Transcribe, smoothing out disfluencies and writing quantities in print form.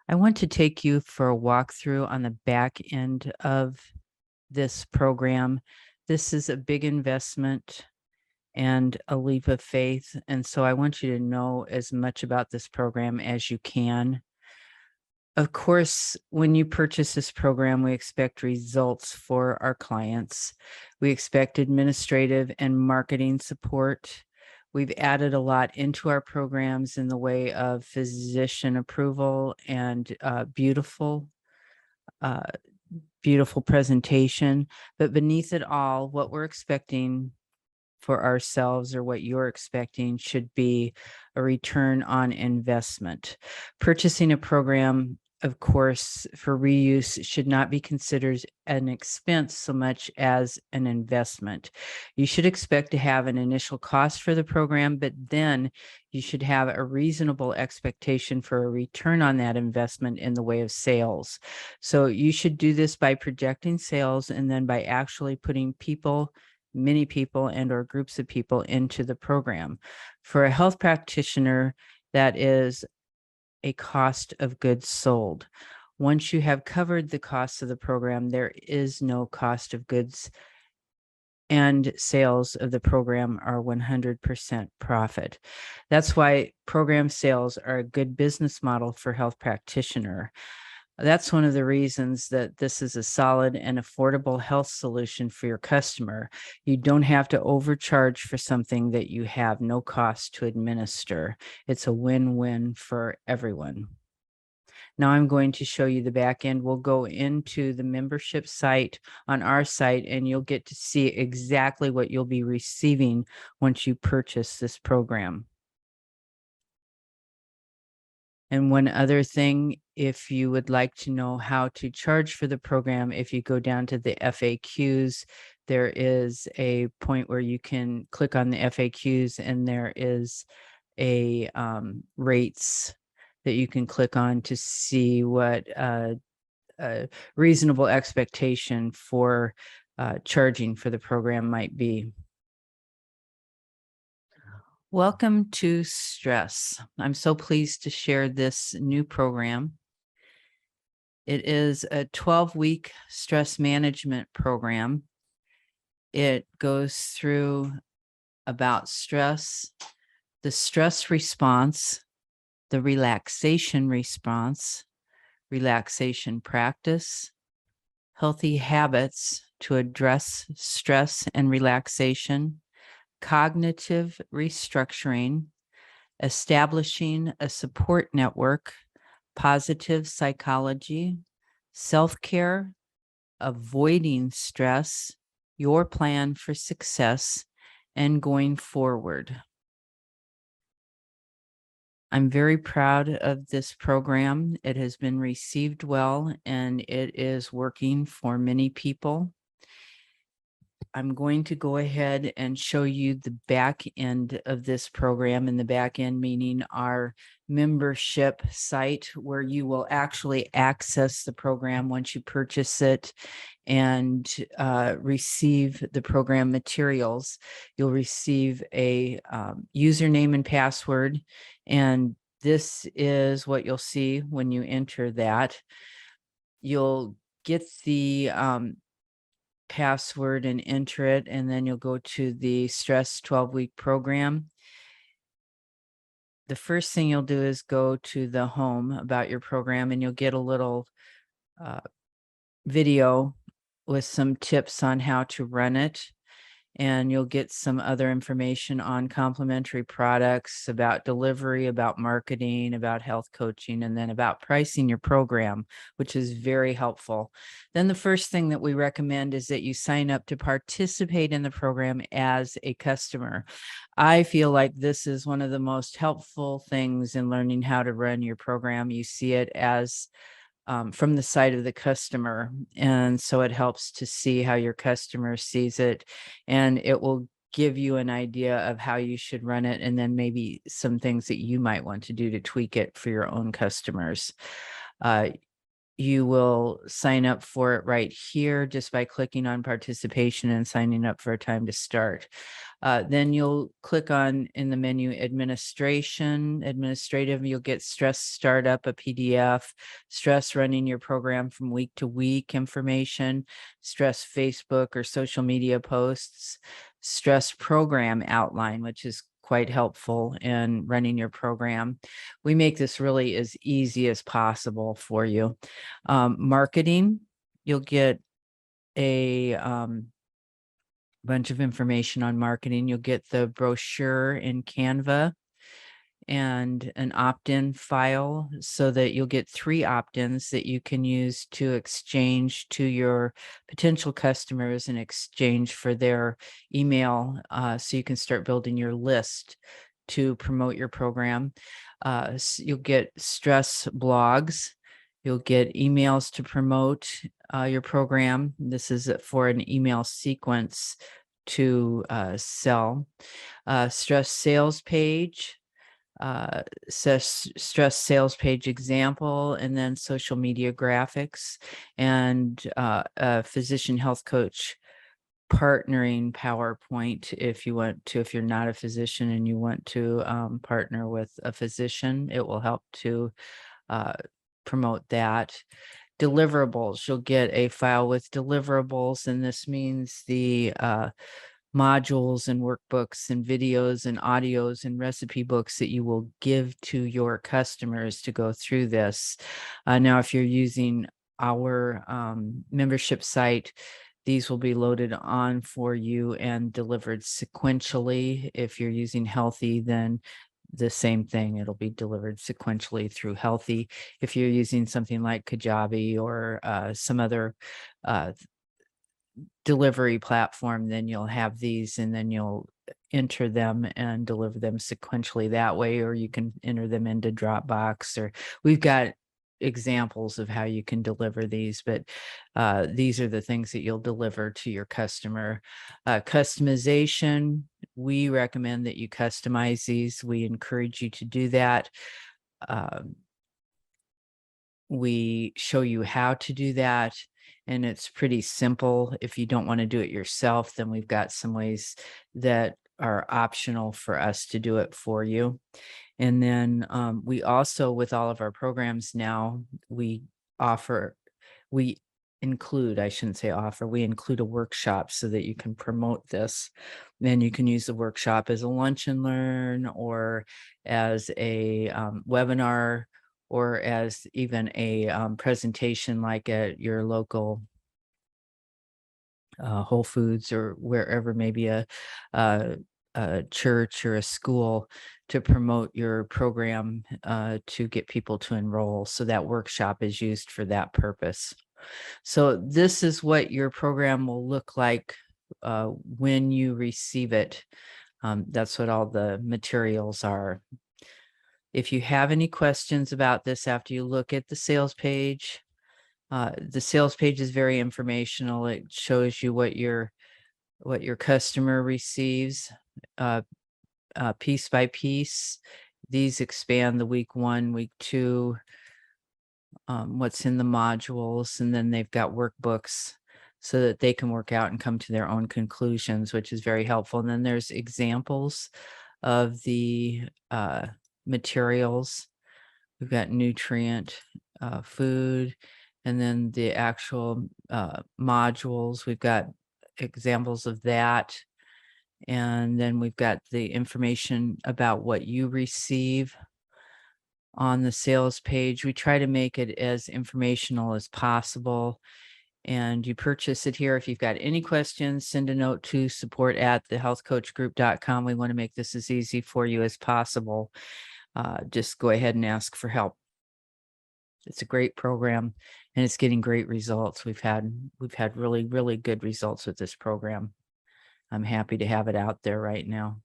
I want to take you for a walkthrough on the back end of this program. This is a big investment and a leap of faith. And so I want you to know as much about this program as you can. Of course, when you purchase this program, we expect results for our clients. We expect administrative and marketing support. We've added a lot into our programs in the way of physician approval and beautiful presentation. But beneath it all, what we're expecting for ourselves, or what you're expecting, should be a return on investment. Purchasing a program, of course, for reuse should not be considered an expense so much as an investment. You should expect to have an initial cost for the program, but then you should have a reasonable expectation for a return on that investment in the way of sales. So you should do this by projecting sales and then by actually putting many people and or groups of people into the program. For a health practitioner, that is a cost of goods sold. Once you have covered the costs of the program, there is no cost of goods, and sales of the program are 100% profit. That's why program sales are a good business model for health practitioner. That's one of the reasons that this is a solid and affordable health solution for your customer. You don't have to overcharge for something that you have no cost to administer. It's a win-win for everyone. Now I'm going to show you the back end. We'll go into the membership site on our site, and you'll get to see exactly what you'll be receiving once you purchase this program. And one other thing, if you would like to know how to charge for the program, if you go down to the FAQs, there is a point where you can click on the FAQs, and there is a rates that you can click on to see what a reasonable expectation for charging for the program might be. Welcome to Stress. I'm so pleased to share this new program. It is a 12-week stress management program. It goes through about stress, the stress response, the relaxation response, relaxation practice, healthy habits to address stress and relaxation, cognitive restructuring, establishing a support network, positive psychology, self-care, avoiding stress, your plan for success, and going forward. I'm very proud of this program. It has been received well, and it is working for many people. I'm going to go ahead and show you the back end of this program, and the back end meaning our membership site, where you will actually access the program once you purchase it and receive the program materials. You'll receive a username and password, and this is what you'll see when you enter that. You'll get the password and enter it, and then you'll go to the Stress 12-week program. The first thing you'll do is go to the home about your program, and you'll get a little video with some tips on how to run it. And you'll get some other information on complimentary products, about delivery, about marketing, about health coaching, and then about pricing your program, which is very helpful. Then the first thing that we recommend is that you sign up to participate in the program as a customer. I feel like this is one of the most helpful things in learning how to run your program. You see it as from the side of the customer. And so it helps to see how your customer sees it, and it will give you an idea of how you should run it, and then maybe some things that you might want to do to tweak it for your own customers. You will sign up for it right here just by clicking on participation and signing up for a time to start. Then you'll click on in the menu administrative, you'll get stress startup, a PDF, stress running your program from week to week information, stress Facebook or social media posts, stress program outline, which is quite helpful in running your program. We make this really as easy as possible for you. Marketing, you'll get a bunch of information on marketing. You'll get the brochure in Canva and an opt-in file so that you'll get 3 opt-ins that you can use to exchange to your potential customers in exchange for their email, so you can start building your list to promote your program. You'll get stress blogs. You'll get emails to promote your program. This is for an email sequence to sell. Stress sales page, stress sales page example, and then social media graphics, and a physician health coach partnering PowerPoint if you want to. If you're not a physician and you want to partner with a physician, it will help to promote that. Deliverables, you'll get a file with deliverables, and this means the modules and workbooks and videos and audios and recipe books that you will give to your customers to go through this. Now, if you're using our membership site, these will be loaded on for you and delivered sequentially. If you're using Healthy, then the same thing. It'll be delivered sequentially through Healthy. If you're using something like Kajabi or some other delivery platform, then you'll have these and then you'll enter them and deliver them sequentially that way, or you can enter them into Dropbox, or we've got examples of how you can deliver these, but these are the things that you'll deliver to your customer. Customization, we recommend that you customize these. We encourage you to do that. We show you how to do that, and it's pretty simple. If you don't want to do it yourself, then we've got some ways that are optional for us to do it for you. And then we also, with all of our programs now, we include, I shouldn't say offer, we include a workshop so that you can promote this. Then you can use the workshop as a lunch and learn, or as a webinar, or as even a presentation like at your local Whole Foods, or wherever, maybe a church or a school, to promote your program to get people to enroll. So that workshop is used for that purpose. So this is what your program will look like when you receive it. That's what all the materials are. If you have any questions about this after you look at the sales page is very informational. It shows you what your customer receives piece by piece. These expand the week 1, week 2, what's in the modules, and then they've got workbooks so that they can work out and come to their own conclusions, which is very helpful. And then there's examples of the materials. We've got nutrient, food, and then the actual modules. We've got examples of that. And then we've got the information about what you receive on the sales page. We try to make it as informational as possible. And you purchase it here. If you've got any questions, send a note to support@thehealthcoachgroup.com. We want to make this as easy for you as possible. Just go ahead and ask for help. It's a great program, and it's getting great results. We've had really, really good results with this program. I'm happy to have it out there right now.